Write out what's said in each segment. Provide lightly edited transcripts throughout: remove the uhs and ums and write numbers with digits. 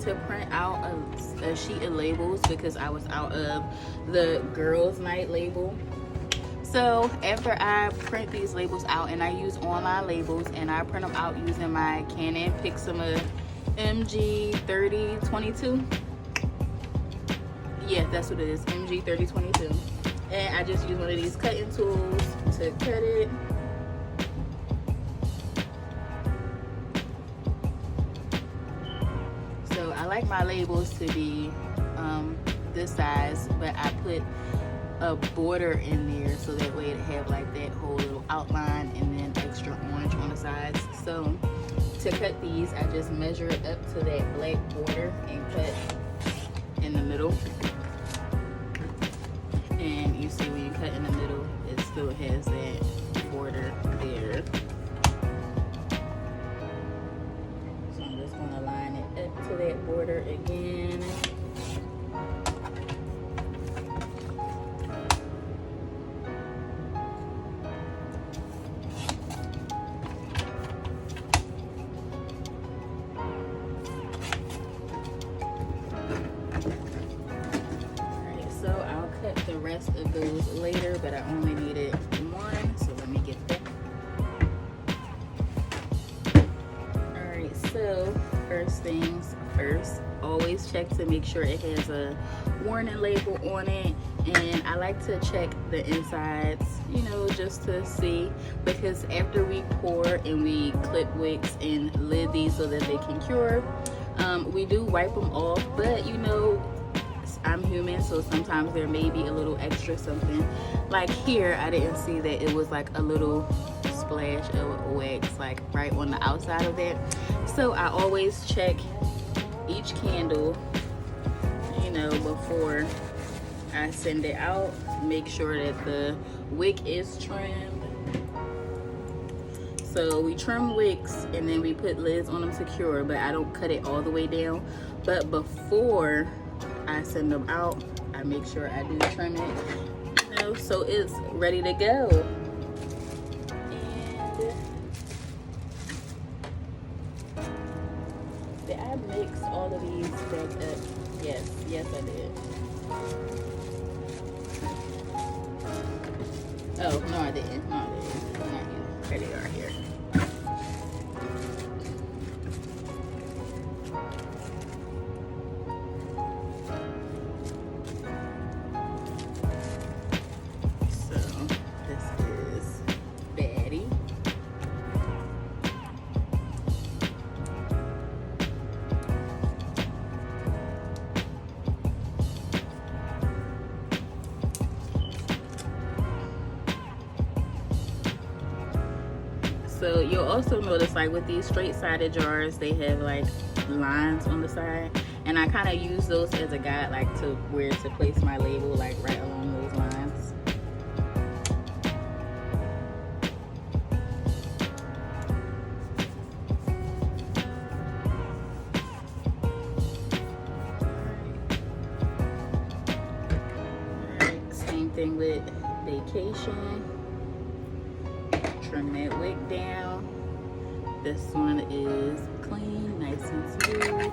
to print out a sheet of labels because I was out of the girls' night label. So after I print these labels out, and I use online labels, and I print them out using my Canon Pixma MG3022. Yeah, that's what it is, MG3022. And I just use one of these cutting tools to cut it. So I like my labels to be this size, but I put a border in there so that way it have like that whole little outline and then extra orange on the sides. So to cut these, I just measure it up to that black border and cut in the middle. And you see when you cut in the middle, it still has that border there. So I'm just going to line it up to that border again. The rest of those later, but I only needed one, so let me get that. Alright, so first things first, always check to make sure it has a warning label on it, and I like to check the insides, you know, just to see, because after we pour and we clip wicks and lid these so that they can cure, we do wipe them off, but you know, I'm human, so sometimes there may be a little extra something. Like here, I didn't see that it was like a little splash of wax like right on the outside of that. So I always check each candle, you know, before I send it out. Make sure that the wick is trimmed. So we trim wicks and then we put lids on them to cure, but I don't cut it all the way down. But before I send them out, I make sure I do trim it, you know, so it's ready to go. And did I mix all of these back up? Yes I did. Oh, no I didn't. Not you. Here they are here. So you'll also notice, like with these straight-sided jars, they have like lines on the side, and I kind of use those as a guide, like to where to place my label, like right along those lines. Alright, same thing with vacation. Trim that wick down. This one is clean, nice and smooth.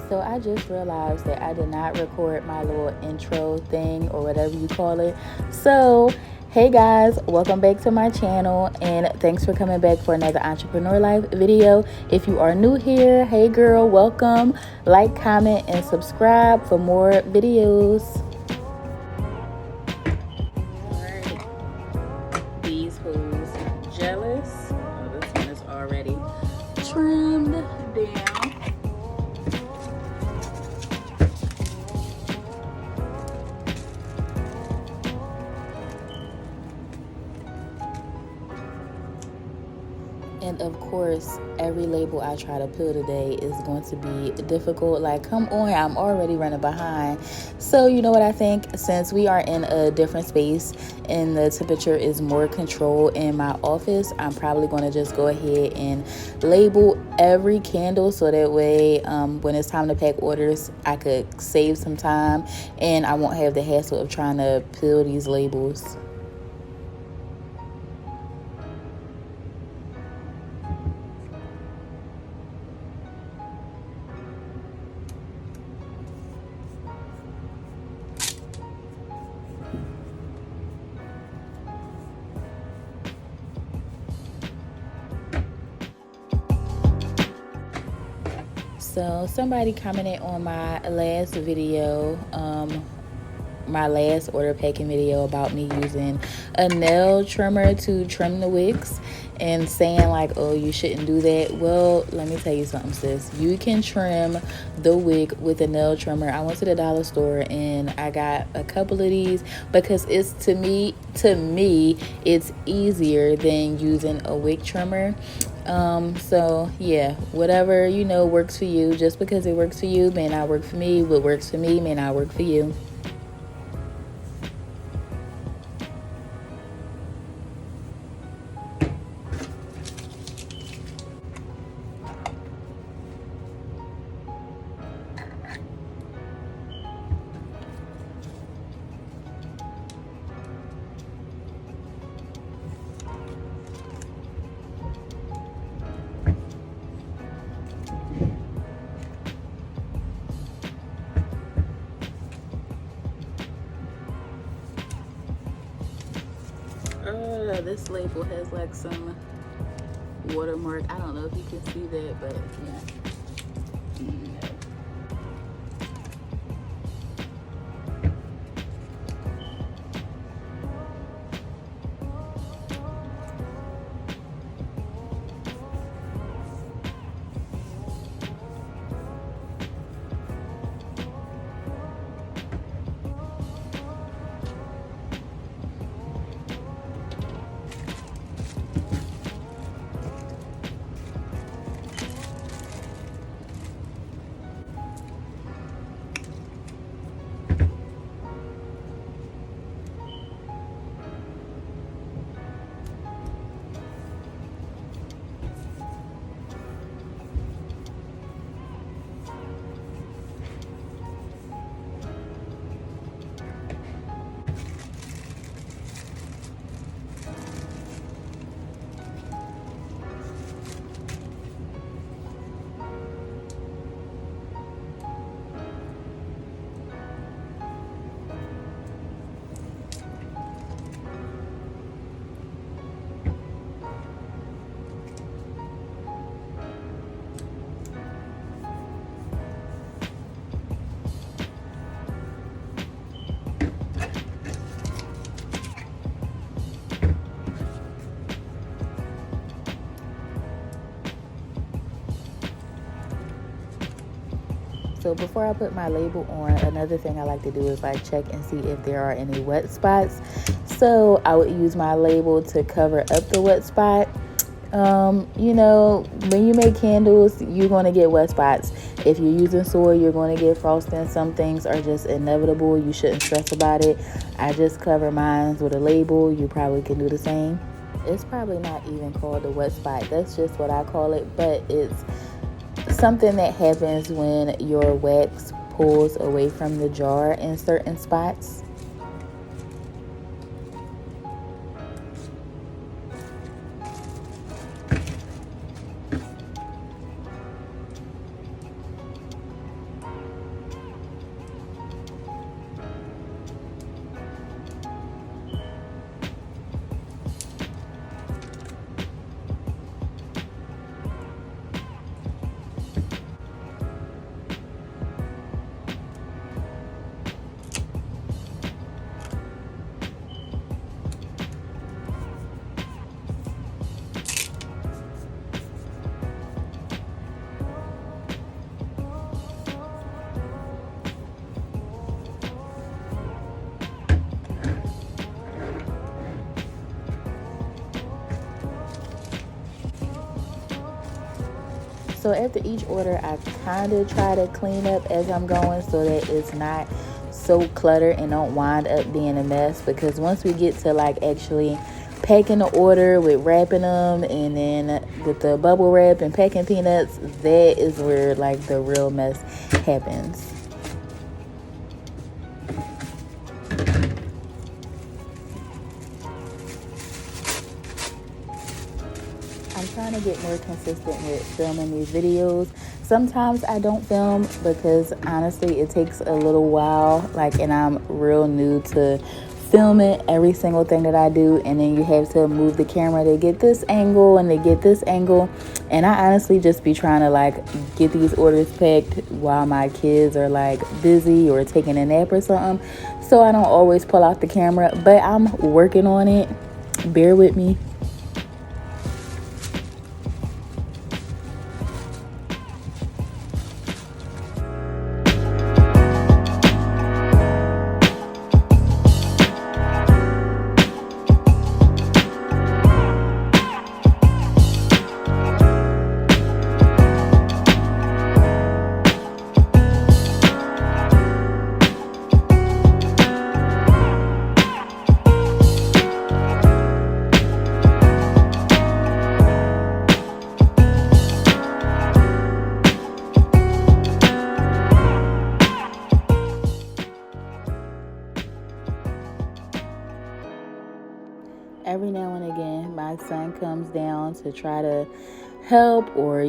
So I just realized that I did not record my little intro thing or whatever you call it. So hey guys, welcome back to my channel, and thanks for coming back for another Entrepreneur Life video. If you are new here, hey girl, welcome. Like, comment, and subscribe for more videos. Alright, these hoes jealous. Oh, this one is already trimmed down. And of course, every label I try to peel today is going to be difficult. Like, come on, I'm already running behind. So, you know what I think? Since we are in a different space and the temperature is more controlled in my office, I'm probably going to just go ahead and label every candle so that way when it's time to pack orders, I could save some time and I won't have the hassle of trying to peel these labels. So somebody commented on my last video, my last order packing video, about me using a nail trimmer to trim the wicks and saying like, oh, you shouldn't do that. Well, let me tell you something, sis. You can trim the wig with a nail trimmer. I went to the dollar store and I got a couple of these because it's to me it's easier than using a wig trimmer. So yeah, whatever works for you. Just because it works for you may not work for me. What works for me may not work for you. This label has like some watermark. I don't know if you can see that, but yeah. So before I put my label on, another thing I like to do is like check and see if there are any wet spots. So I would use my label to cover up the wet spot. When you make candles, you're going to get wet spots. If you're using soy, you're going to get frosting. Some things are just inevitable. You shouldn't stress about it. I just cover mine with a label. You probably can do the same. It's probably not even called a wet spot. That's just what I call it, but it's something that happens when your wax pulls away from the jar in certain spots. So after each order, I kind of try to clean up as I'm going so that it's not so cluttered and don't wind up being a mess. Because once we get to like actually packing the order with wrapping them and then with the bubble wrap and packing peanuts, that is where like the real mess happens. I'm trying to get more consistent with filming these videos. Sometimes I don't film because honestly it takes a little while, like, and I'm real new to filming every single thing that I do, and then you have to move the camera to get this angle and to get this angle, and I honestly just be trying to like get these orders packed while my kids are like busy or taking a nap or something, so I don't always pull out the camera, but I'm working on it. Bear with me. Every now and again, my son comes down to try to help or,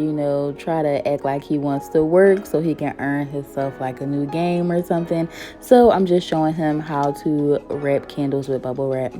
try to act like he wants to work so he can earn himself like a new game or something. So I'm just showing him how to wrap candles with bubble wrap.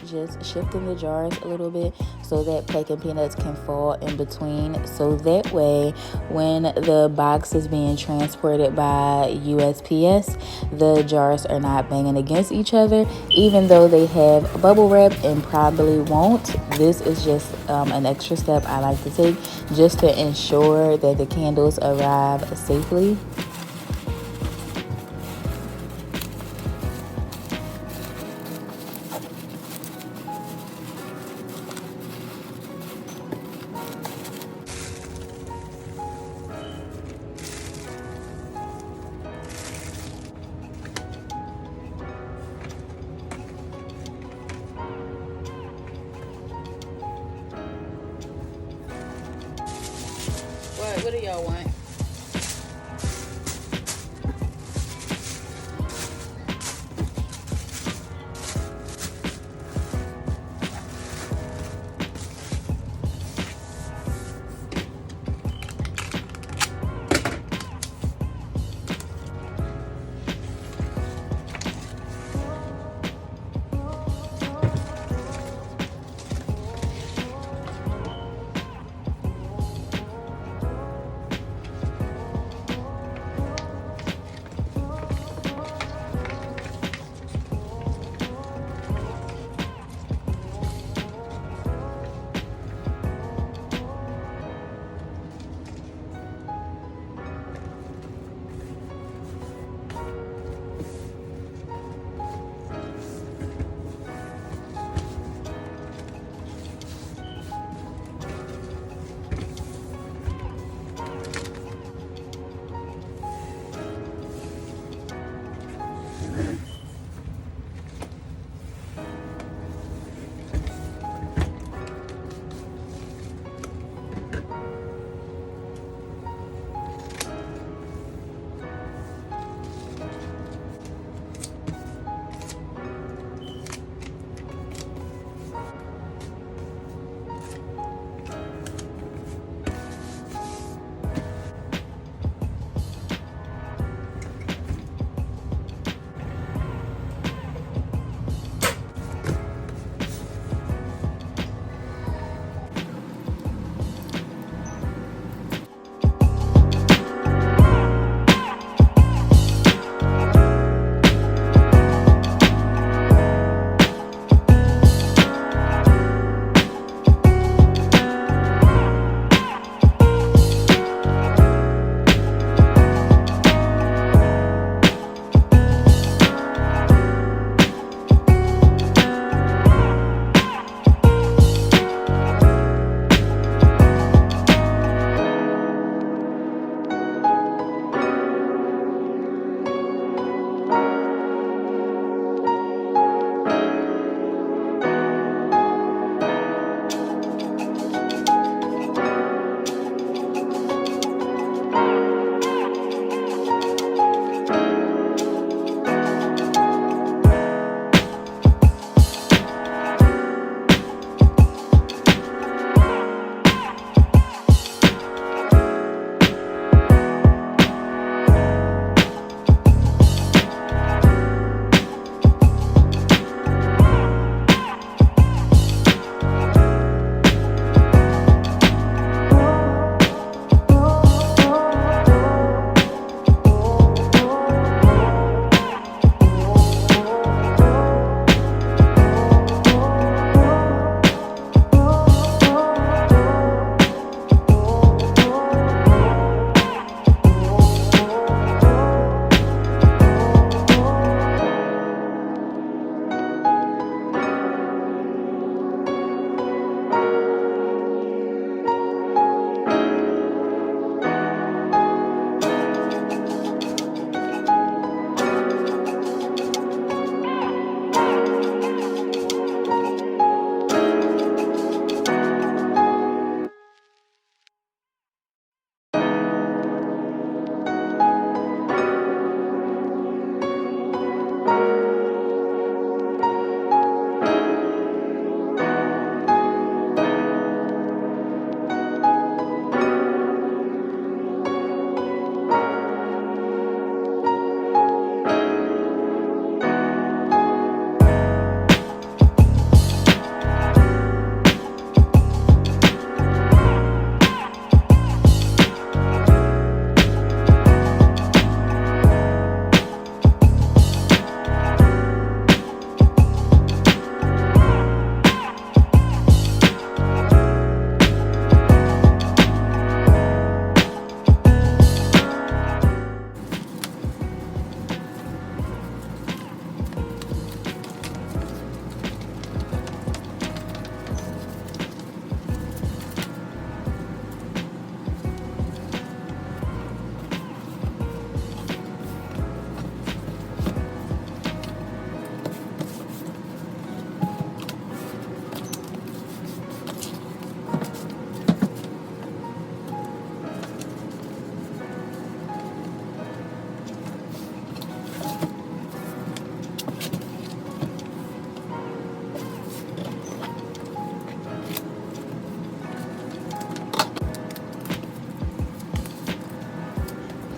Just shifting the jars a little bit so that packing peanuts can fall in between, so that way when the box is being transported by USPS, the jars are not banging against each other, even though they have bubble wrap and probably won't. This is just an extra step I like to take just to ensure that the candles arrive safely. What do y'all want?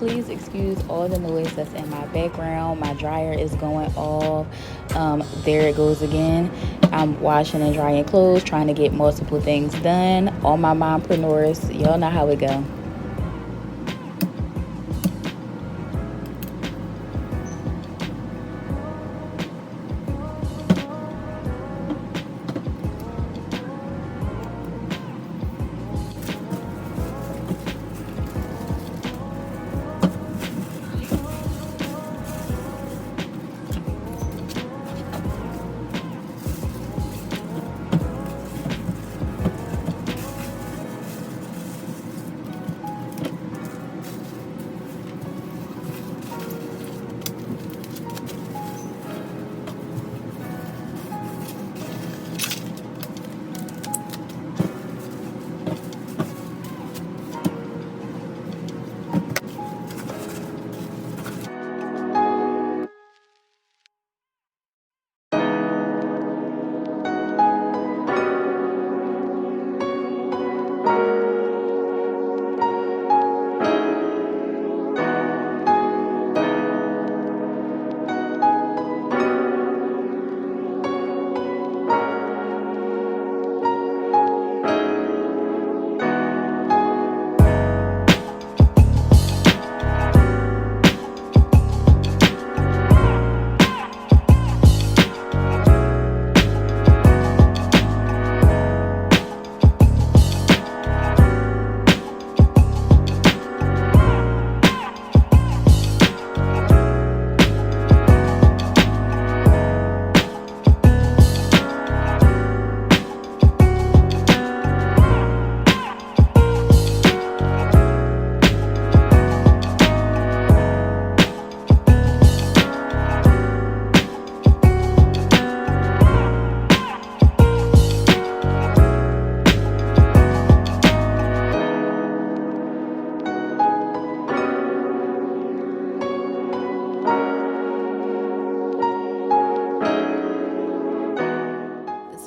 please excuse all the noise that's in my background. My dryer is going off. There it goes again. I'm washing and drying clothes, trying to get multiple things done. All my mompreneurs, y'all know how it go.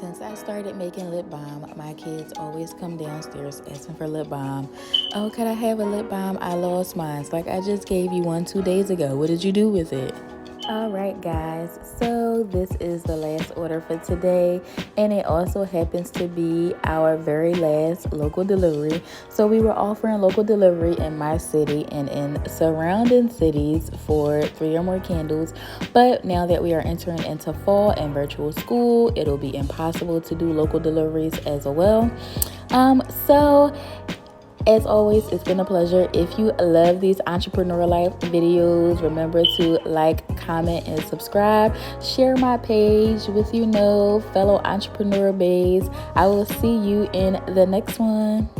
Since I started making lip balm, my kids always come downstairs asking for lip balm. Oh, could I have a lip balm? I lost mine. It's like I just gave you one 2 days ago. What did you do with it? All right, guys, so this is the last order for today, and it also happens to be our very last local delivery. So we were offering local delivery in my city and in surrounding cities for 3 or more candles, but now that we are entering into fall and virtual school, it'll be impossible to do local deliveries as well. So as always, it's been a pleasure. If you love these entrepreneur life videos, remember to like, comment, and subscribe. Share my page with fellow entrepreneur babes. I will see you in the next one.